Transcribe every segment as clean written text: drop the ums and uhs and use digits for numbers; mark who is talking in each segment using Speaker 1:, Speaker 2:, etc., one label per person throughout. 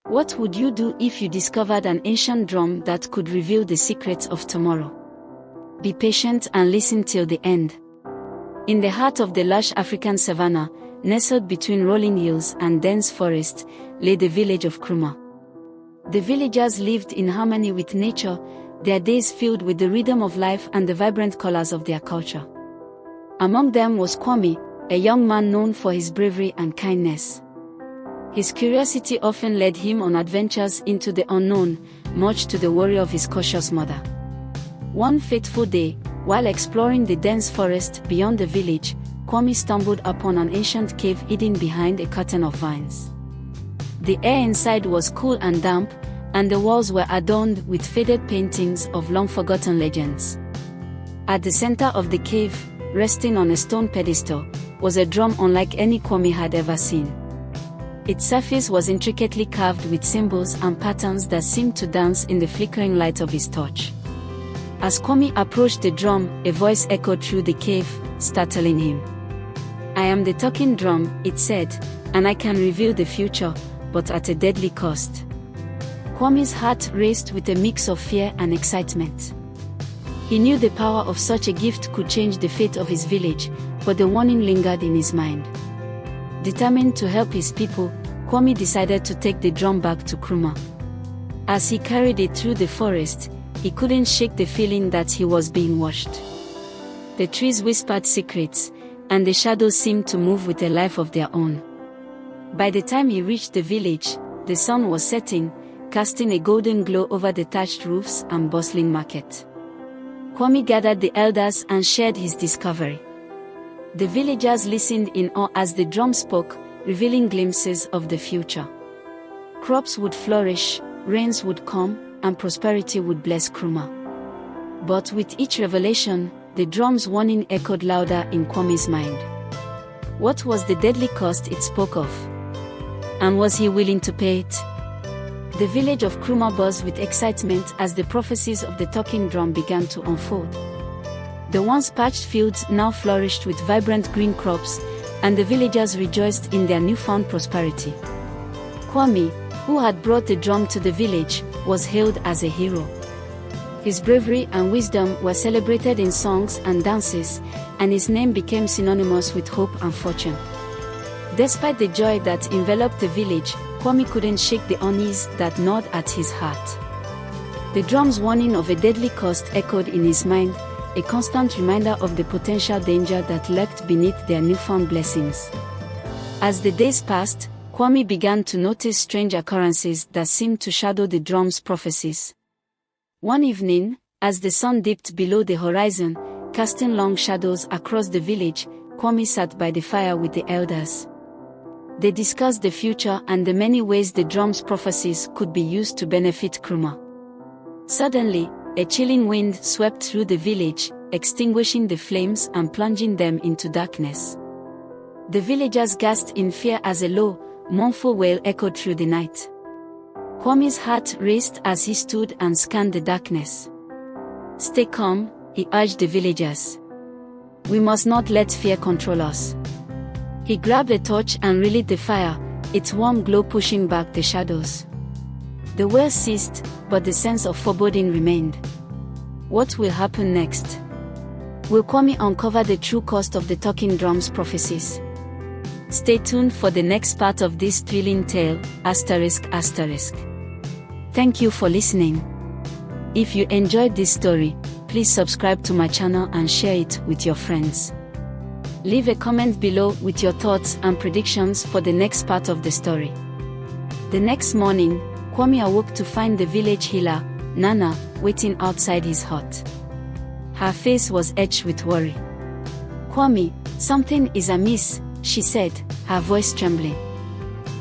Speaker 1: What would you do if you discovered an ancient drum that could reveal the secrets of tomorrow? Be patient and listen till the end. In the heart of the lush African savanna, nestled between rolling hills and dense forest, lay the village of Kruma. The villagers lived in harmony with nature, their days filled with the rhythm of life and the vibrant colors of their culture. Among them was Kwame, a young man known for his bravery and kindness. His curiosity often led him on adventures into the unknown, much to the worry of his cautious mother. One fateful day, while exploring the dense forest beyond the village, Kwame stumbled upon an ancient cave hidden behind a curtain of vines. The air inside was cool and damp, and the walls were adorned with faded paintings of long-forgotten legends. At the center of the cave, resting on a stone pedestal, was a drum unlike any Kwame had ever seen. Its surface was intricately carved with symbols and patterns that seemed to dance in the flickering light of his torch. As Kwame approached the drum, a voice echoed through the cave, startling him. "I am the talking drum," it said, "and I can reveal the future, but at a deadly cost." Kwame's heart raced with a mix of fear and excitement. He knew the power of such a gift could change the fate of his village, but the warning lingered in his mind. Determined to help his people, Kwame decided to take the drum back to Kruma. As he carried it through the forest, he couldn't shake the feeling that he was being watched. The trees whispered secrets, and the shadows seemed to move with a life of their own. By the time he reached the village, the sun was setting, casting a golden glow over the thatched roofs and bustling market. Kwame gathered the elders and shared his discovery. The villagers listened in awe as the drum spoke, revealing glimpses of the future. Crops would flourish, rains would come, and prosperity would bless Kruma. But with each revelation, the drum's warning echoed louder in Kwame's mind. What was the deadly cost it spoke of? And was he willing to pay it? The village of Kruma buzzed with excitement as the prophecies of the talking drum began to unfold. The once parched fields now flourished with vibrant green crops, and the villagers rejoiced in their newfound prosperity. Kwame, who had brought the drum to the village, was hailed as a hero. His bravery and wisdom were celebrated in songs and dances, and his name became synonymous with hope and fortune. Despite the joy that enveloped the village, Kwame couldn't shake the unease that gnawed at his heart. The drum's warning of a deadly cost echoed in his mind, a constant reminder of the potential danger that lurked beneath their newfound blessings. As the days passed, Kwame began to notice strange occurrences that seemed to shadow the drum's prophecies. One evening, as the sun dipped below the horizon, casting long shadows across the village, Kwame sat by the fire with the elders. They discussed the future and the many ways the drum's prophecies could be used to benefit Kruma. Suddenly, a chilling wind swept through the village, extinguishing the flames and plunging them into darkness. The villagers gasped in fear as a low, mournful wail echoed through the night. Kwame's heart raced as he stood and scanned the darkness. "Stay calm," he urged the villagers. "We must not let fear control us." He grabbed a torch and relit the fire, its warm glow pushing back the shadows. The wail ceased, but the sense of foreboding remained. What will happen next? Will Kwame uncover the true cost of the talking drum's prophecies? Stay tuned for the next part of this thrilling tale, ***. Thank you for listening. If you enjoyed this story, please subscribe to my channel and share it with your friends. Leave a comment below with your thoughts and predictions for the next part of the story. The next morning, Kwame awoke to find the village healer, Nana, waiting outside his hut. Her face was etched with worry. "Kwame, something is amiss," she said, her voice trembling.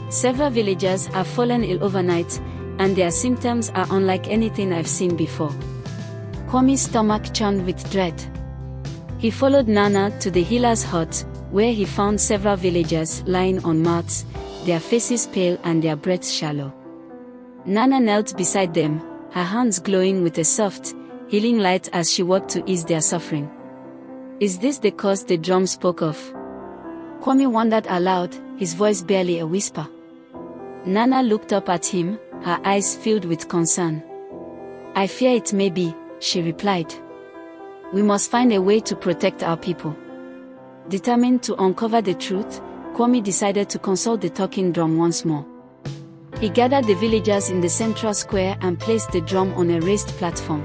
Speaker 1: "Several villagers have fallen ill overnight, and their symptoms are unlike anything I've seen before." Kwame's stomach churned with dread. He followed Nana to the healer's hut, where he found several villagers lying on mats, their faces pale and their breaths shallow. Nana knelt beside them, her hands glowing with a soft, healing light as she worked to ease their suffering. "Is this the cause the drum spoke of?" Kwame wondered aloud, his voice barely a whisper. Nana looked up at him, her eyes filled with concern. "I fear it may be," she replied. "We must find a way to protect our people." Determined to uncover the truth, Kwame decided to consult the talking drum once more. He gathered the villagers in the central square and placed the drum on a raised platform.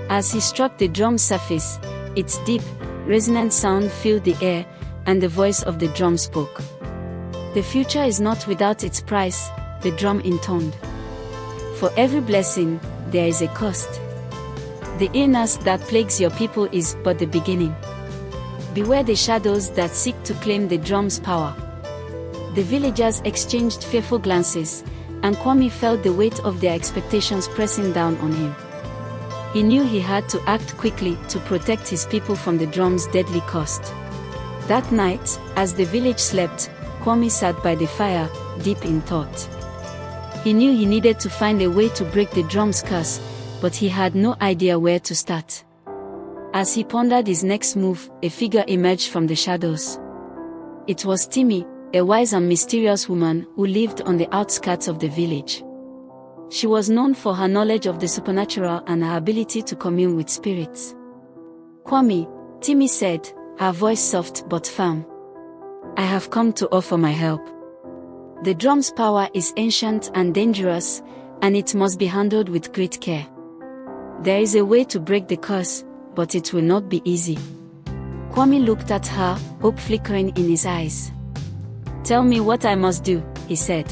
Speaker 1: As he struck the drum's surface, its deep, resonant sound filled the air, and the voice of the drum spoke. "The future is not without its price," the drum intoned. "For every blessing, there is a cost. The illness that plagues your people is but the beginning. Beware the shadows that seek to claim the drum's power." The villagers exchanged fearful glances, and Kwame felt the weight of their expectations pressing down on him. He knew he had to act quickly to protect his people from the drum's deadly cost. That night, as the village slept, Kwame sat by the fire, deep in thought. He knew he needed to find a way to break the drum's curse, but he had no idea where to start. As he pondered his next move, a figure emerged from the shadows. It was Timmy, a wise and mysterious woman who lived on the outskirts of the village. She was known for her knowledge of the supernatural and her ability to commune with spirits. "Kwame," Timmy said, her voice soft but firm. "I have come to offer my help. The drum's power is ancient and dangerous, and it must be handled with great care. There is a way to break the curse, but it will not be easy." Kwame looked at her, hope flickering in his eyes. "Tell me what I must do," he said.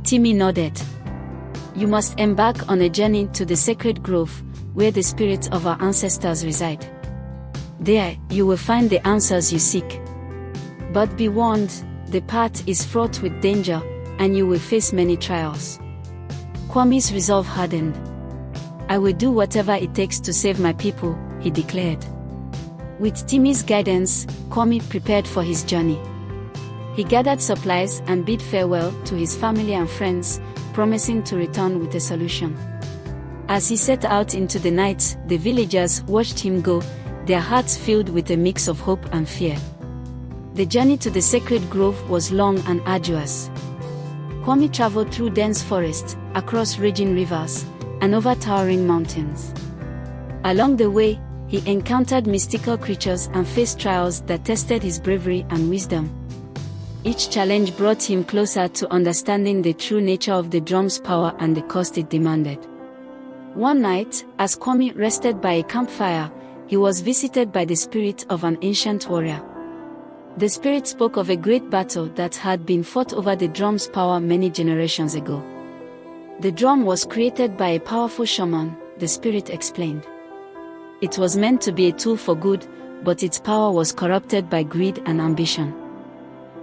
Speaker 1: Timmy nodded. "You must embark on a journey to the sacred grove, where the spirits of our ancestors reside. There, you will find the answers you seek. But be warned, the path is fraught with danger, and you will face many trials." Kwame's resolve hardened. "I will do whatever it takes to save my people," he declared. With Timmy's guidance, Kwame prepared for his journey. He gathered supplies and bid farewell to his family and friends, promising to return with a solution. As he set out into the night, the villagers watched him go, their hearts filled with a mix of hope and fear. The journey to the sacred grove was long and arduous. Kwame traveled through dense forests, across raging rivers, and over towering mountains. Along the way, he encountered mystical creatures and faced trials that tested his bravery and wisdom. Each challenge brought him closer to understanding the true nature of the drum's power and the cost it demanded. One night, as Kwame rested by a campfire, he was visited by the spirit of an ancient warrior. The spirit spoke of a great battle that had been fought over the drum's power many generations ago. The drum was created by a powerful shaman, the spirit explained. It was meant to be a tool for good, but its power was corrupted by greed and ambition.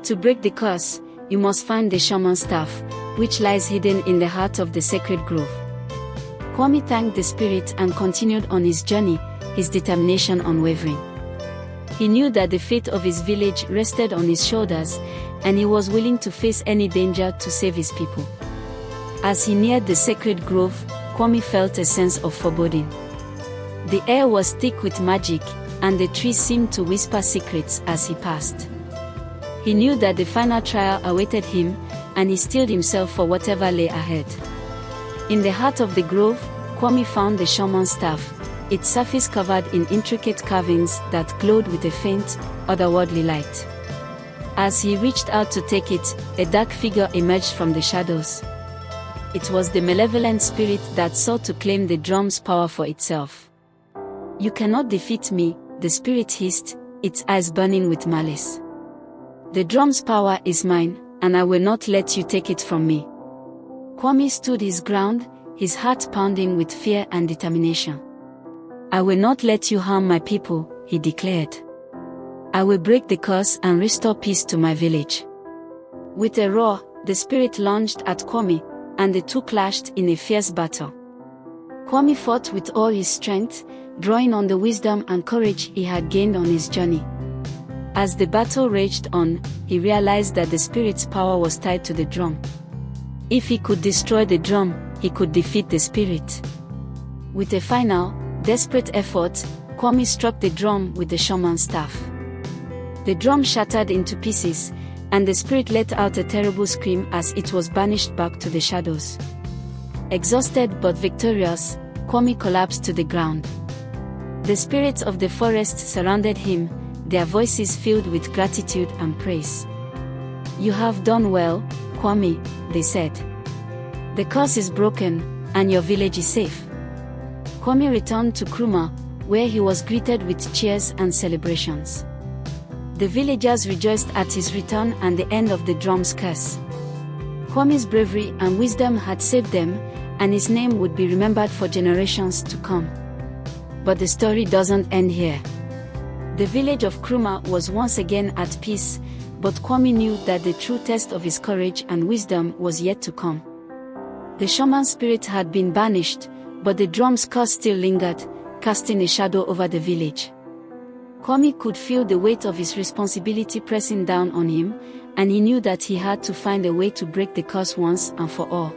Speaker 1: To break the curse, you must find the shaman's staff, which lies hidden in the heart of the sacred grove. Kwame thanked the spirit and continued on his journey, his determination unwavering. He knew that the fate of his village rested on his shoulders, and he was willing to face any danger to save his people. As he neared the sacred grove, Kwame felt a sense of foreboding. The air was thick with magic, and the trees seemed to whisper secrets as he passed. He knew that the final trial awaited him, and he steeled himself for whatever lay ahead. In the heart of the grove, Kwame found the shaman's staff, its surface covered in intricate carvings that glowed with a faint, otherworldly light. As he reached out to take it, a dark figure emerged from the shadows. It was the malevolent spirit that sought to claim the drum's power for itself. "You cannot defeat me," the spirit hissed, its eyes burning with malice. "The drum's power is mine, and I will not let you take it from me." Kwame stood his ground, his heart pounding with fear and determination. "I will not let you harm my people," he declared. "I will break the curse and restore peace to my village." With a roar, the spirit lunged at Kwame, and the two clashed in a fierce battle. Kwame fought with all his strength, drawing on the wisdom and courage he had gained on his journey. As the battle raged on, he realized that the spirit's power was tied to the drum. If he could destroy the drum, he could defeat the spirit. With a final, desperate effort, Kwame struck the drum with the shaman's staff. The drum shattered into pieces, and the spirit let out a terrible scream as it was banished back to the shadows. Exhausted but victorious, Kwame collapsed to the ground. The spirits of the forest surrounded him, their voices filled with gratitude and praise. "You have done well, Kwame," they said. "The curse is broken, and your village is safe." Kwame returned to Nkrumah, where he was greeted with cheers and celebrations. The villagers rejoiced at his return and the end of the drum's curse. Kwame's bravery and wisdom had saved them, and his name would be remembered for generations to come. But the story doesn't end here. The village of Nkrumah was once again at peace, but Kwame knew that the true test of his courage and wisdom was yet to come. The shaman spirit had been banished, but the drum's curse still lingered, casting a shadow over the village. Kwame could feel the weight of his responsibility pressing down on him, and he knew that he had to find a way to break the curse once and for all.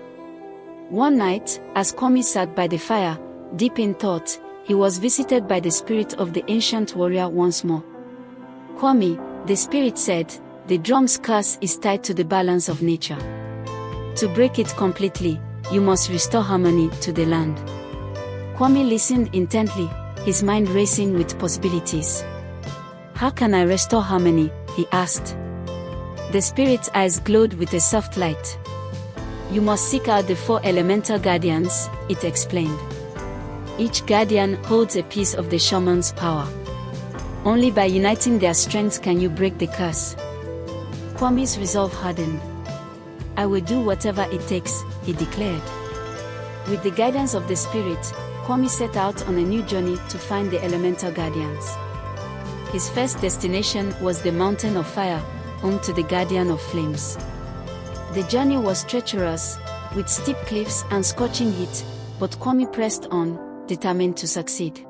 Speaker 1: One night, as Kwame sat by the fire, deep in thought, he was visited by the spirit of the ancient warrior once more. "Kwame," the spirit said, "the drum's curse is tied to the balance of nature. To break it completely, you must restore harmony to the land." Kwame listened intently, his mind racing with possibilities. "How can I restore harmony?" he asked. The spirit's eyes glowed with a soft light. "You must seek out the 4 elemental guardians," it explained. "Each guardian holds a piece of the shaman's power. Only by uniting their strengths can you break the curse." Kwame's resolve hardened. "I will do whatever it takes," he declared. With the guidance of the spirit, Kwame set out on a new journey to find the elemental guardians. His first destination was the Mountain of Fire, home to the Guardian of Flames. The journey was treacherous, with steep cliffs and scorching heat, but Kwame pressed on, determined to succeed.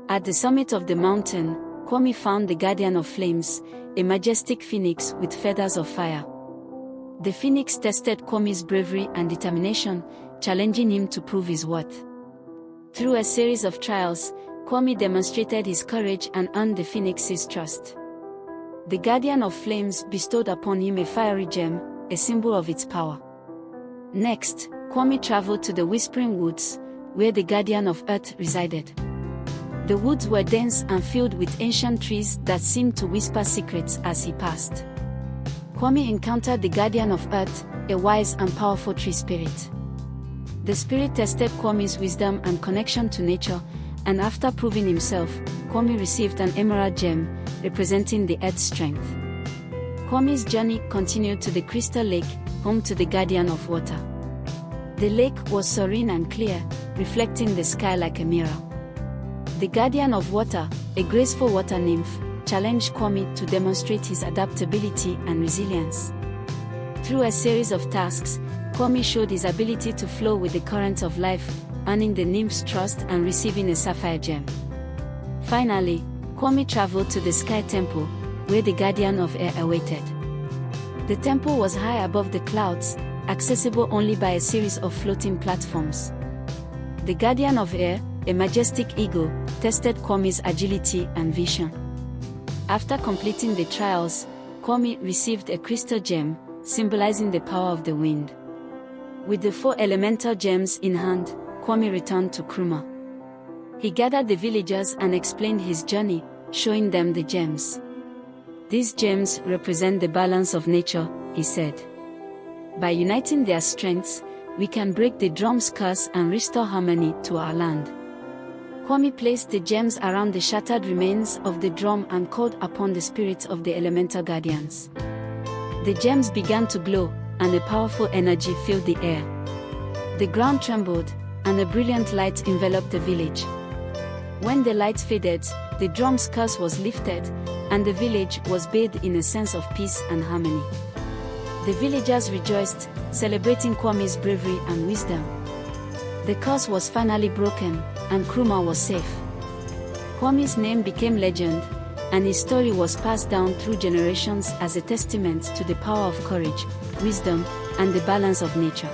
Speaker 1: At the summit of the mountain, Kwame found the Guardian of Flames, a majestic phoenix with feathers of fire. The phoenix tested Kwame's bravery and determination, challenging him to prove his worth. Through a series of trials, Kwame demonstrated his courage and earned the phoenix's trust. The Guardian of Flames bestowed upon him a fiery gem, a symbol of its power. Next, Kwame traveled to the Whispering Woods, where the Guardian of Earth resided. The woods were dense and filled with ancient trees that seemed to whisper secrets as he passed. Kwame encountered the Guardian of Earth, a wise and powerful tree spirit. The spirit tested Kwame's wisdom and connection to nature, and after proving himself, Kwame received an emerald gem, representing the Earth's strength. Kwame's journey continued to the Crystal Lake, home to the Guardian of Water. The lake was serene and clear, reflecting the sky like a mirror. The Guardian of Water, a graceful water nymph, challenged Kwame to demonstrate his adaptability and resilience. Through a series of tasks, Kwame showed his ability to flow with the currents of life, earning the nymph's trust and receiving a sapphire gem. Finally, Kwame traveled to the Sky Temple, where the Guardian of Air awaited. The temple was high above the clouds, accessible only by a series of floating platforms. The Guardian of Air, a majestic eagle, tested Kwame's agility and vision. After completing the trials, Kwame received a crystal gem, symbolizing the power of the wind. With the 4 elemental gems in hand, Kwame returned to Nkrumah. He gathered the villagers and explained his journey, showing them the gems. "These gems represent the balance of nature," he said. "By uniting their strengths, we can break the drum's curse and restore harmony to our land." Kwame placed the gems around the shattered remains of the drum and called upon the spirits of the elemental guardians. The gems began to glow, and a powerful energy filled the air. The ground trembled, and a brilliant light enveloped the village. When the light faded, the drum's curse was lifted, and the village was bathed in a sense of peace and harmony. The villagers rejoiced, celebrating Kwame's bravery and wisdom. The curse was finally broken, and Nkrumah was safe. Kwame's name became legend, and his story was passed down through generations as a testament to the power of courage, wisdom, and the balance of nature.